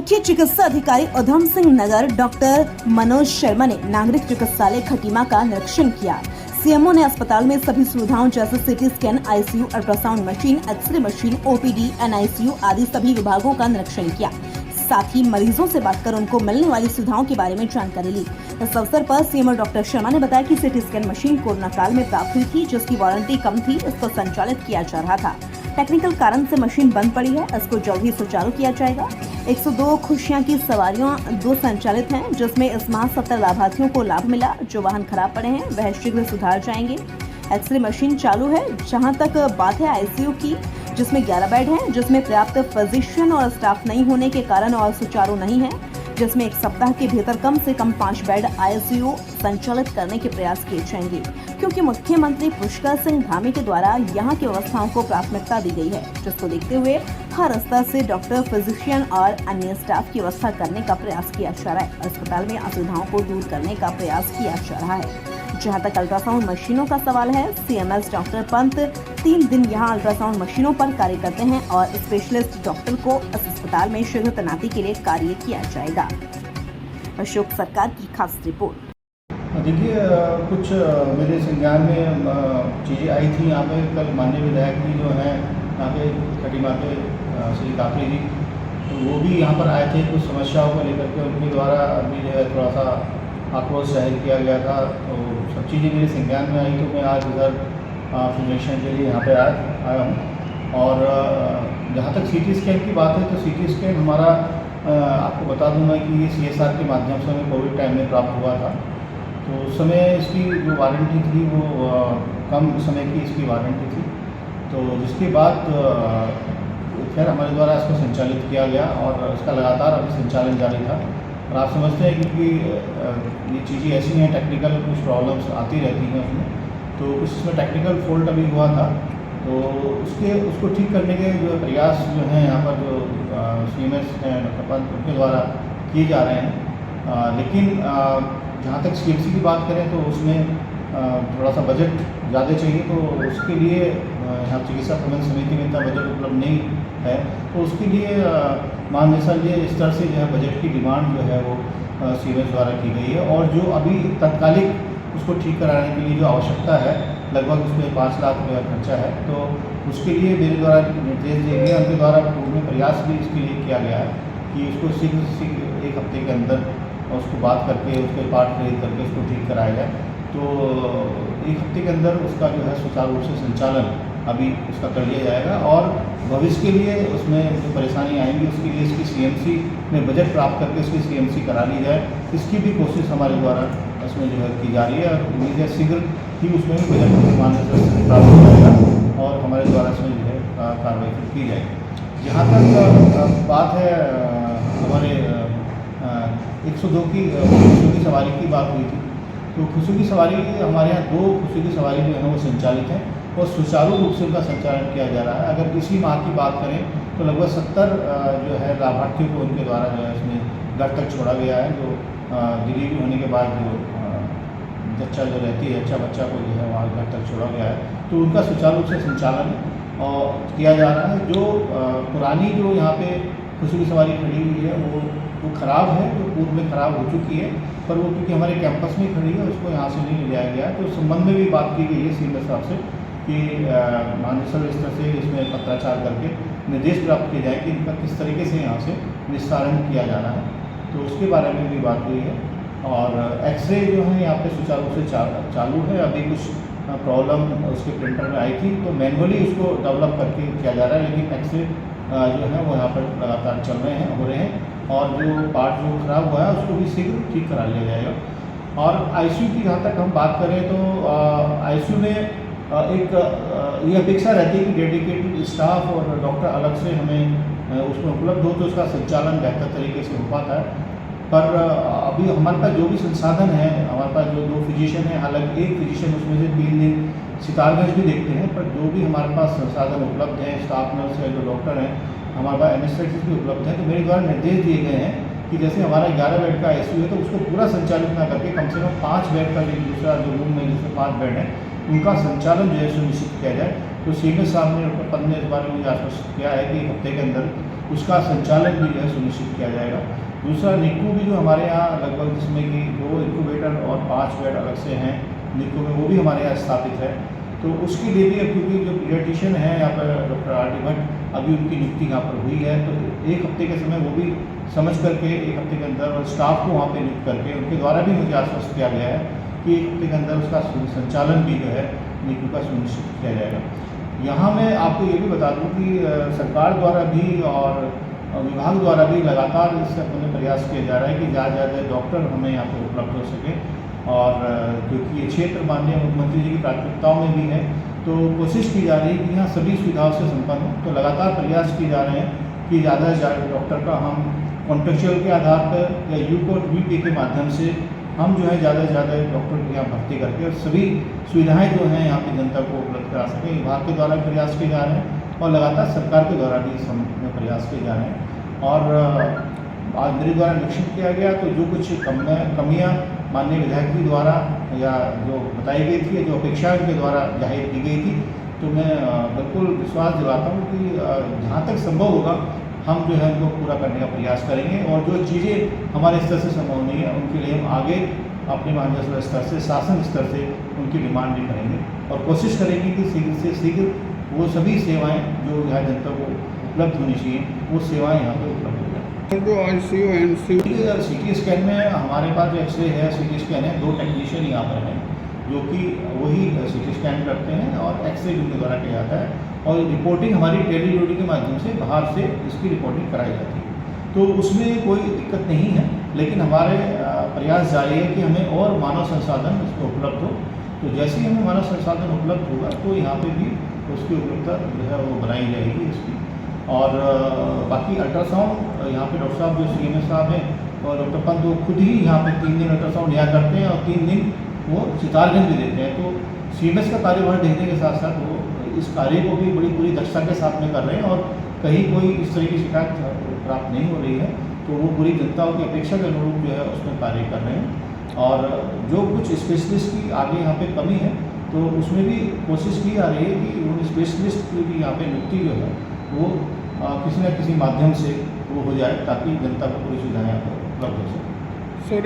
मुख्य चिकित्सा अधिकारी उधम सिंह नगर डॉक्टर मनोज शर्मा ने नागरिक चिकित्सालय खटीमा का निरीक्षण किया। सीएमओ ने अस्पताल में सभी सुविधाओं जैसे CT scan, ICU, ultrasound machine, x ray machine, OPD, NICU आदि सभी विभागों का निरीक्षण किया। साथ ही मरीजों से बात कर उनको मिलने वाली सुविधाओं के बारे में जानकारी ली। इस अवसर पर सीएमओ डॉक्टर शर्मा ने बताया कि सीटी स्कैन मशीन कोरोना काल में प्राप्त हुई थी, जिसकी वारंटी कम थी, इसको संचालित किया जा रहा था। टेक्निकल कारण से मशीन बंद पड़ी है, इसको जल्द ही सुचारू किया जाएगा। 102 खुशियां की सवारियां 2 संचालित हैं, जिसमें इस माह 70 लाभार्थियों को लाभ मिला। जो वाहन खराब पड़े हैं वह शीघ्र सुधार जाएंगे। एक्सरे मशीन चालू है। जहां तक बात है आईसीयू की, जिसमें 11 बेड हैं, जिसमें पर्याप्त फिजिशियन और स्टाफ नहीं होने के कारण और सुचारू नहीं है, जिसमें 1 सप्ताह के भीतर कम से कम 5 बेड आईसीयू संचालित करने के प्रयास किए जाएंगे, क्योंकि मुख्यमंत्री पुष्कर सिंह धामी के द्वारा यहां की व्यवस्थाओं को प्राथमिकता दी गई है, जिसको देखते हुए हर स्तर से डॉक्टर, फिजिशियन और अन्य स्टाफ की व्यवस्था करने का प्रयास किया जा रहा है। अस्पताल में असुविधाओं को दूर करने का प्रयास किया जा रहा है। जहां तक अल्ट्रासाउंड मशीनों का सवाल है, सीएमएस डॉक्टर पंत 3 दिन यहां अल्ट्रासाउंड मशीनों पर कार्य करते हैं और स्पेशलिस्ट डॉक्टर को इस अस्पताल में शीघ्र तैनाती के लिए कार्य किया जाएगा। अशोक सरकार की खास रिपोर्ट। देखिए, कुछ मेरे संज्ञान में चीज़ें आई थी। यहाँ पे कल माननीय विधायक जी जो हैं यहाँ पे खटीमा के श्री काफरी जी, तो वो भी यहाँ पर आए थे कुछ समस्याओं को लेकर के। उनके द्वारा अभी जो है थोड़ा सा आक्रोश जाहिर किया गया था, तो सब चीज़ें मेरे संज्ञान में आई। तो मैं आज इधर इंफॉर्मेशन के लिए यहाँ पे आया हूँ। और जहाँ तक सीटी स्कैन की बात है, तो सीटी स्कैन हमारा आपको बता दूँ मैं कि ये सीएसआर के माध्यम से हमें कोविड टाइम में प्राप्त हुआ था। तो उस समय इसकी जो वारंटी थी वो कम समय की इसकी वारंटी थी। तो जिसके बाद खैर हमारे द्वारा इसको संचालित किया गया और इसका लगातार अभी संचालन जारी था। और आप समझते हैं क्योंकि ये चीज़ें ऐसी हैं, टेक्निकल कुछ प्रॉब्लम्स आती रहती हैं उसमें। तो कुछ इसमें टेक्निकल फॉल्ट अभी हुआ था, तो उसको ठीक करने के जो प्रयास जो हैं यहाँ पर जो सीएमएस हैं डॉक्टर पंत उनके द्वारा किए जा रहे हैं। लेकिन जहाँ तक सीएमसी की बात करें तो उसमें थोड़ा सा बजट ज़्यादा चाहिए। तो उसके लिए यहाँ चिकित्सा प्रबंध समिति में इतना बजट उपलब्ध नहीं है, तो उसके लिए महानिदेशालय स्तर से जो है बजट की डिमांड जो है वो सीएमएस द्वारा की गई है। और जो अभी तत्कालिक उसको ठीक कराने के लिए जो आवश्यकता है, लगभग उसमें 5 लाख रुपये खर्चा है। तो उसके लिए मेरे द्वारा निर्देश दिए गए, उनके द्वारा पूर्ण प्रयास भी इसके लिए किया गया है कि उसको शीघ्र से शीघ्र 1 हफ्ते के अंदर उसको बात करके उसके पार्ट खरीद करके उसको ठीक कराया जाए। तो 1 हफ्ते के अंदर उसका जो है सुचारू रूप से संचालन अभी उसका कर लिया जाएगा। और भविष्य के लिए उसमें जो परेशानी आएंगी उसके लिए इसकी सीएमसी में बजट प्राप्त करके इसकी सीएमसी करा ली जाए, इसकी भी कोशिश हमारे द्वारा इसमें जो है की जा रही है। और उम्मीद है शीघ्र ही उसमें भी बजट मान्यता प्राप्त हो जाएगा और हमारे द्वारा इसमें जो है कार्रवाई की जाएगी। जहाँ तक बात है हमारे 102 की खुशियों की सवारी की बात हुई थी, तो खुशियों की सवारी हमारे यहाँ 2 खुशियों की सवारी जो है वो संचालित हैं और सुचारू रूप से उनका संचालन किया जा रहा है। अगर इसी माह की बात करें तो लगभग 70 जो है लाभार्थियों को उनके द्वारा जो है इसमें घर तक छोड़ा गया है। जो डिलीवरी होने के बाद जो बच्चा जो रहती है, बच्चा को जो है वहाँ घर तक छोड़ा गया है, तो उनका सुचारू रूप से संचालन किया जा रहा है। जो पुरानी जो यहाँ पे खुशियों की सवारी खड़ी हुई है वो ख़राब है, जो पूर्व में ख़राब हो चुकी है, पर वो क्योंकि हमारे कैंपस में खड़ी है उसको यहाँ से नहीं ले जाया गया है। तो उस संबंध में भी बात की गई है सीएमएस साहब से कि महानिदेशालय स्तर से इसमें पत्राचार करके निर्देश प्राप्त किए जाए कि इनका किस तरीके से यहाँ से निस्तारण किया जाना है। तो उसके बारे में भी बात हुई है। और एक्सरे जो है यहाँ पे सुचारू रूप से चालू है। अभी कुछ प्रॉब्लम उसके प्रिंटर में आई थी, तो मैनुअली उसको डेवलप करके किया जा रहा है, लेकिन एक्सरे जो है वो यहाँ पर लगातार चल रहे हैं, हो रहे हैं। और जो पार्ट जो खराब हुआ है उसको भी शीघ्र ठीक करा लिया जाएगा। और आईसीयू की जहाँ तक हम बात करें तो आईसीयू में एक ये अपेक्षा रहती है कि डेडिकेटेड स्टाफ और डॉक्टर अलग से हमें उसमें उपलब्ध हो तो उसका संचालन बेहतर तरीके से हो पाता है। पर अभी हमारे पास जो भी संसाधन है, हमारे पास जो 2 फिजिशियन हैं, हालांकि एक फिजिशियन उसमें से 3 दिन सितारगंज भी देखते हैं, पर जो भी हमारे पास संसाधन उपलब्ध हैं, स्टाफ नर्स है, जो डॉक्टर हैं, हमारे पास एनेस्थेटिस्ट भी उपलब्ध है। तो मेरे द्वारा निर्देश दिए गए हैं कि जैसे हमारा 11 बेड का आईसीयू है, तो उसको पूरा संचालित ना करके कम से कम 5 बेड का जो दूसरा जो रूम में जिसमें 5 बेड है उनका संचालन जो है सुनिश्चित किया जाए। तो सीएमएस साहब ने डॉक्टर पंत ने इस बारे में आश्वस्त किया है कि 1 हफ्ते के अंदर उसका संचालन भी जो है सुनिश्चित किया जाएगा। दूसरा निक्कू भी जो हमारे यहाँ लगभग जिसमें कि 2 इंक्यूबेटर और 5 बेड अलग से हैं निक्कू में, वो भी हमारे यहाँ स्थापित है। तो उसके लिए भी अब क्योंकि जो पीडियाट्रिशियन है यहाँ पर डॉक्टर आर डी भट्ट, अभी उनकी नियुक्ति यहाँ पर हुई है, तो 1 हफ्ते के समय वो भी समझ करके 1 हफ्ते के अंदर और स्टाफ को वहाँ पे नियुक्त करके उनके द्वारा भी मुझे आश्वस्त किया गया है कि 1 हफ्ते के अंदर उसका संचालन भी जो है निक्कू का सुनिश्चित किया जाएगा। यहाँ मैं आपको ये भी बता दूँ कि सरकार द्वारा भी और विभाग द्वारा भी लगातार इससे अपने प्रयास किया जा रहा है कि ज़्यादा से ज़्यादा डॉक्टर हमें यहाँ पर उपलब्ध हो सके, और क्योंकि ये क्षेत्र माननीय मुख्यमंत्री जी की प्राथमिकताओं में भी है, तो कोशिश की जा रही है कि यहाँ सभी सुविधाओं से संपन्न हो। तो लगातार प्रयास किए जा रहे हैं कि ज़्यादा से ज़्यादा डॉक्टर का हम कॉन्ट्रेक्चुअल के आधार पर या यूकोट वीपी के माध्यम से हम जो है ज़्यादा से ज़्यादा डॉक्टर को यहाँ भर्ती करके और सभी सुविधाएँ जो हैं यहाँ की जनता को उपलब्ध करा सकें। विभाग के द्वारा प्रयास किए जा रहे हैं और लगातार सरकार के द्वारा भी इस में प्रयास किए जा रहे हैं। और आज मेरे द्वारा निरीक्षण किया गया तो जो कुछ कमियाँ माननीय विधायक जी द्वारा या जो बताई गई थी, जो अपेक्षा उनके द्वारा जाहिर की गई थी, तो मैं बिल्कुल विश्वास दिलाता हूँ कि जहाँ तक संभव होगा हम जो है उनको पूरा करने का प्रयास करेंगे। और जो चीज़ें हमारे स्तर से संभव नहीं है उनके लिए हम आगे अपने महानगर स्तर से, शासन स्तर से उनकी डिमांड भी करेंगे और कोशिश करेंगे कि शीघ्र से शीघ्र वो सभी सेवाएँ जो यहाँ जनता को उपलब्ध होनी चाहिए वो सेवाएँ यहाँ पर उपलब्ध हो जाए। जो ICU NCU CT स्कैन में हमारे पास जो एक्सरे है, CT स्कैन है, 2 टेक्नीशियन यहाँ पर हैं जो कि वही CT स्कैन करते हैं और एक्सरे उनके द्वारा किया जाता है और रिपोर्टिंग हमारी टेलीलोडी के माध्यम से बाहर से इसकी रिपोर्टिंग कराई जाती है। तो उसमें कोई दिक्कत नहीं है, लेकिन हमारे प्रयास जारी है कि हमें और मानव संसाधन इसमें उपलब्ध हो। तो जैसे ही हमें मानव संसाधन उपलब्ध होगा तो यहाँ पे भी उसकी उपलब्धता जो है वो बनाई जाएगी इसकी। और बाकी अल्ट्रासाउंड यहाँ पे डॉक्टर साहब जो CMS साहब हैं और डॉक्टर पंत वो खुद ही यहाँ पे 3 दिन अल्ट्रासाउंड यहाँ करते हैं और 3 दिन वो सितारगंज भी देते हैं। तो CMS का कार्यभार देखने के साथ साथ वो इस कार्य को भी बड़ी पूरी दक्षता के साथ में कर रहे हैं और कहीं कोई इस तरह की शिकायत प्राप्त नहीं हो रही है। तो वो पूरी जनता की अपेक्षा के अनुरूप जो है उसमें कार्य कर रहे हैं। और जो कुछ स्पेशलिस्ट की आगे यहाँ पे कमी है तो उसमें भी कोशिश की जा रही है कि उन स्पेशलिस्ट की भी यहाँ पे नियुक्ति जो है वो किसी न किसी माध्यम से वो हो जाए ताकि जनता को पूरी सुविधाएँ यहाँ पर उपलब्ध हो सके। सर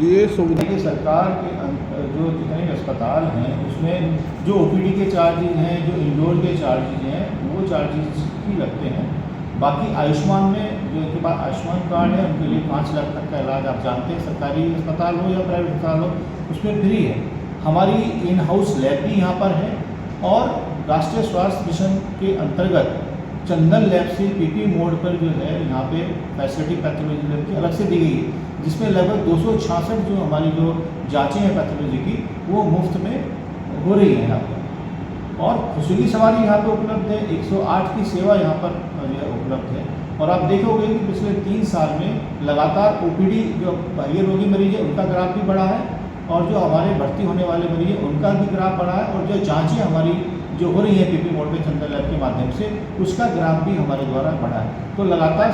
ये सुविधा देखिए सरकार के जो जितने भी अस्पताल हैं उसमें जो OPD के चार्जेज हैं, जो इंडोर के चार्जेज हैं, वो चार्जेज ही लगते हैं। बाकी आयुष्मान में जो इनके पास आयुष्मान कार्ड है उनके लिए 5 लाख तक का इलाज आप जानते हैं, सरकारी अस्पताल हो या प्राइवेट अस्पताल हो उसमें फ्री है। हमारी इन हाउस लैब भी यहाँ पर है और राष्ट्रीय स्वास्थ्य मिशन के अंतर्गत चंदन लैब से PP मोड पर जो है यहाँ पे फैसिलिटी पैथोलॉजी लैब की अलग से दी गई है, जिसमें लगभग 266 जो हमारी जो जांचें हैं पैथोलॉजी की वो मुफ्त में हो रही है यहाँ पर। और खुशी की सवारी यहाँ पे उपलब्ध है, 108 की सेवा यहाँ पर जो है उपलब्ध है। और आप देखोगे कि पिछले 3 साल में लगातार OPD जो बाह्य रोगी मरीज है उनका ग्राफ भी बढ़ा है और जो हमारे भर्ती होने वाले मरीज हैं उनका भी ग्राफ बढ़ा है और जो जाँचें हमारी जो हो रही है PP मोड पे चंदन लैब के माध्यम से उसका ग्राफ भी हमारे द्वारा बढ़ा है। तो लगातार